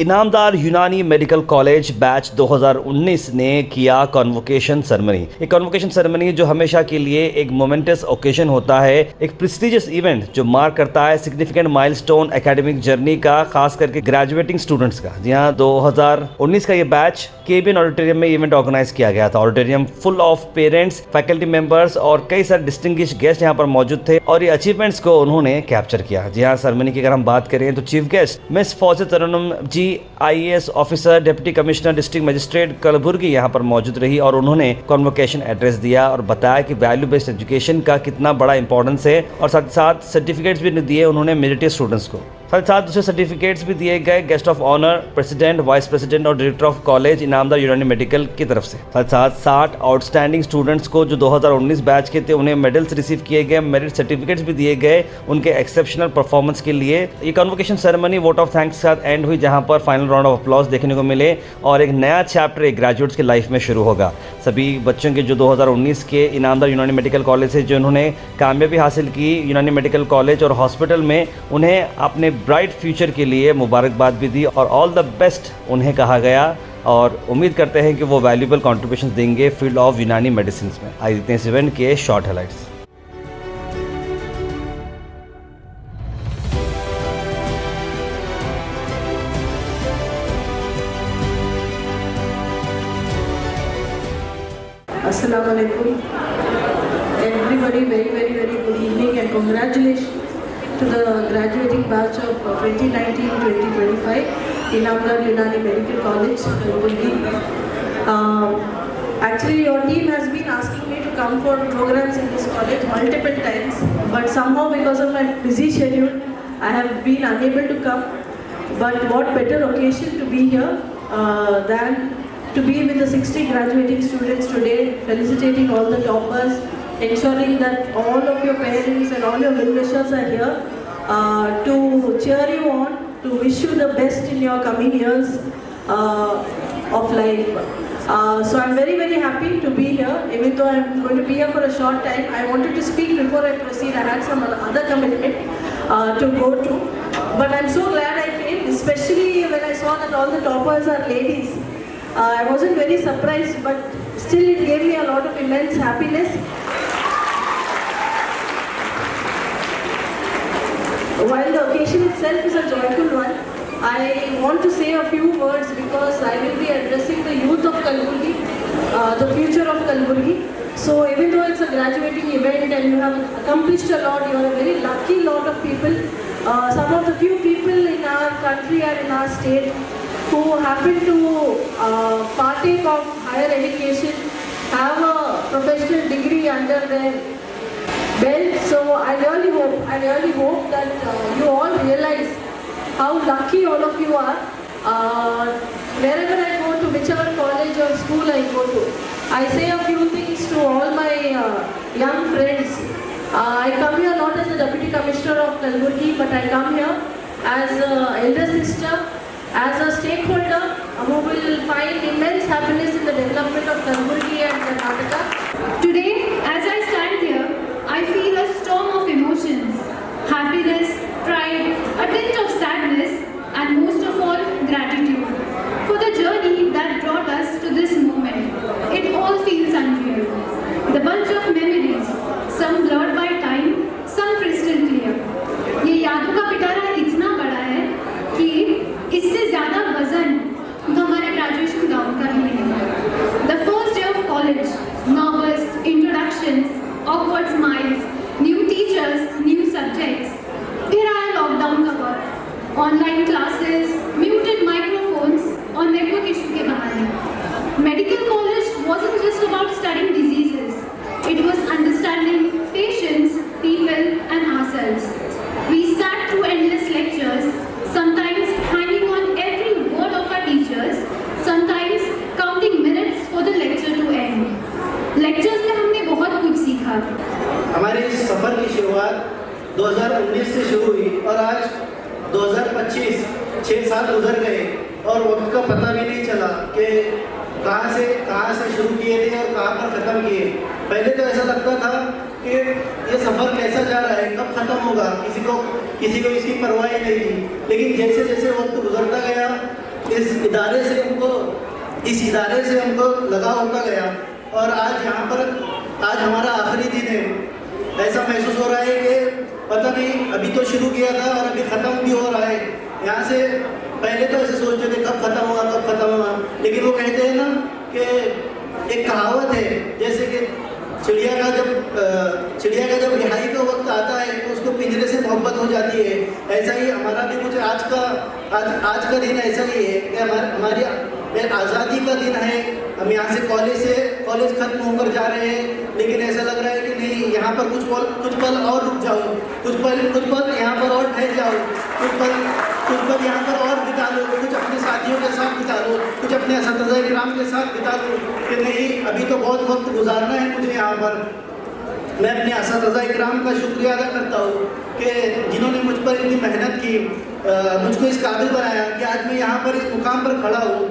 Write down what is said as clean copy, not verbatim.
Inamdar Unani medical college batch 2019 ने किया convocation ceremony. एक कॉन्वोकेशन सेरेमनी जो हमेशा के लिए एक मोमेंटस ओकेजन होता है, एक प्रेस्टिजियस इवेंट जो मार्क करता है सिग्निफिकेंट माइलस्टोन एकेडमिक जर्नी का, खास करके ग्रेजुएटिंग स्टूडेंट्स का। जी हाँ, 2019 का ये बैच केबिन ऑडिटोरियम में इवेंट ऑर्गेनाइज किया गया था। Auditorium full of parents, faculty members और कई सारे डिस्टिंग्विश्ड गेस्ट यहाँ पर मौजूद थे और ये अचीवमेंट्स को उन्होंने कैप्चर किया। जी हाँ, सेरेमनी की अगर हम बात करें तो chief guest miss Fauzia Tarannum ji, IAS officer, deputy commissioner, district magistrate Kalaburagi यहाँ पर मौजूद रही और उन्होंने कॉन्वोकेशन एड्रेस दिया और बताया कि वैल्यू बेस्ड एजुकेशन का कितना बड़ा इंपॉर्टेंस है और साथ साथ सर्टिफिकेट्स भी दिए उन्होंने मेरिटियस स्टूडेंट्स को। साथ साथ दूसरे सर्टिफिकेट्स भी दिए गए guest of honour, president, vice president और director of college Inamdar Unani medical की तरफ से। साथ साथ 60 आउटस्टैंडिंग स्टूडेंट्स को जो 2019 बैच के थे उन्हें मेडल्स रिसीव किए गए, मेरिट सर्टिफिकेट्स भी दिए गए उनके एक्सेप्शनल परफॉर्मेंस के लिए। ये convocation ceremony vote of thanks के साथ एंड हुई, जहां पर फाइनल राउंड ऑफ अपलॉज देखने को मिले और एक नया चैप्टर एक ग्रेजुएट्स की लाइफ में शुरू होगा। सभी बच्चों के जो 2019 के इनामदार यूनानी मेडिकल कॉलेज से जो उन्होंने कामयाबी हासिल की यूनानी मेडिकल कॉलेज और हॉस्पिटल में, उन्हें अपने ब्राइट फ्यूचर के लिए मुबारकबाद भी दी और ऑल द बेस्ट उन्हें कहा गया और उम्मीद करते हैं कि वो वैल्यूबल कॉन्ट्रीब्यूशंस देंगे फील्ड ऑफ यूनानी मेडिसिन में। आइए देखते हैं इस इवेंट के short highlights. Assalamu alaikum. Everybody, very good evening and congratulations to the graduating batch of 2019-2025 Inamdar Unani Medical College, Kalaburgi. Actually, your team has been asking me to come for programs in this college multiple times, but somehow because of my busy schedule, I have been unable to come. But what better occasion to be here than to be with the 60 graduating students today, felicitating all the toppers, ensuring that all of your parents and all your well-wishers are here to cheer you on, to wish you the best in your coming years of life. So I'm very happy to be here, even though I'm going to be here for a short time. I wanted to speak before I proceed. I had some other commitment to go to, but I'm so glad I came, especially when I saw that all the toppers are ladies. I wasn't very surprised, but still it gave me a lot of immense happiness. While the occasion itself is a joyful one, I want to say a few words because I will be addressing the youth of Kalaburgi, the future of Kalaburgi. So even though it's a graduating event and you have accomplished a lot, you are a very lucky lot of people. Some of the few people in our country or in our state who happen to partake of higher education, have a professional degree under their belt. So I really hope that you all realize how lucky all of you are. Wherever I go to, whichever college or school I go to, I say a few things to all my young friends. I come here not as the Deputy Commissioner of Kalaburgi, but I come here as an elder sister, as a stakeholder who will find immense happiness in the development of Kalaburgi and Karnataka. Today, as I stand here, I feel a storm of emotions, happiness, pride, a tinge of sadness, and most of all, gratitude for the journey that brought us to this moment. It all feels unreal. The bunch of memories, some blurred by time, some crystal clear. ये यादों का पिटारा इतना बड़ा है कि इससे ज़्यादा वजन हमारे ग्रेजुएशन गाउन का नहीं है। The first day of college, nervous, introductions, awkward smiles, new teachers, new subjects. फिर आया लॉकडाउन का वक्त, ऑनलाइन क्लासेस, म्यूटेड माइक्रोफोन्स और नेटवर्क इशू के बहाने। Medical college wasn't just about studying diseases. It was understanding patients, people and ourselves. We sat through endless lectures, sometimes hanging on every word of our teachers, sometimes counting minutes for the lecture to end. Lectures में हमने बहुत कुछ सीखा। हमारे इस सफ़र की शुरुआत 2019 से शुरू हुई और आज 2025 6 साल गुजर गए और वक्त का पता भी नहीं चला कि कहाँ से शुरू किए थे और कहाँ पर ख़त्म किए। पहले तो ऐसा लगता था कि ये सफ़र कैसा जा रहा है, कब ख़त्म होगा, किसी को इसकी परवाह ही नहीं थी। लेकिन जैसे जैसे वक्त गुजरता गया इस इदारे से हमको लगाव होता गया और आज यहाँ पर आज हमारा आखिरी दिन है। ऐसा महसूस हो रहा है कि पता नहीं अभी तो शुरू किया था और अभी ख़त्म भी हो रहा है। यहाँ से पहले तो ऐसे सोचते थे कब ख़त्म होगा, लेकिन वो कहते हैं ना कि एक कहावत है जैसे कि चिड़िया का जब रिहाई का वक्त आता है तो उसको पिंजरे से मोहब्बत हो जाती है। ऐसा ही हमारा भी कुछ आज का दिन ऐसा ही है कि हमारी आज़ादी का दिन है। हम यहाँ से कॉलेज खत्म होकर जा रहे हैं, लेकिन ऐसा लग रहा है कि नहीं, यहाँ पर कुछ पल और रुक जाओ, कुछ पल यहाँ पर और ठहर जाओ, कुछ पल यहाँ पर और बिता लो, कुछ अपने साथियों के साथ बिता लो, कुछ अपने असतज़ा इकराम के साथ बिता लो कि नहीं अभी तो बहुत वक्त गुजारना है मुझे यहाँ पर। मैं अपने असतज़ा इकराम का शुक्रिया अदा करता हूँ कि जिन्होंने मुझ पर इतनी मेहनत की, मुझको इस काबिल बनाया कि आज मैं यहाँ पर इस मुकाम पर खड़ा हूँ।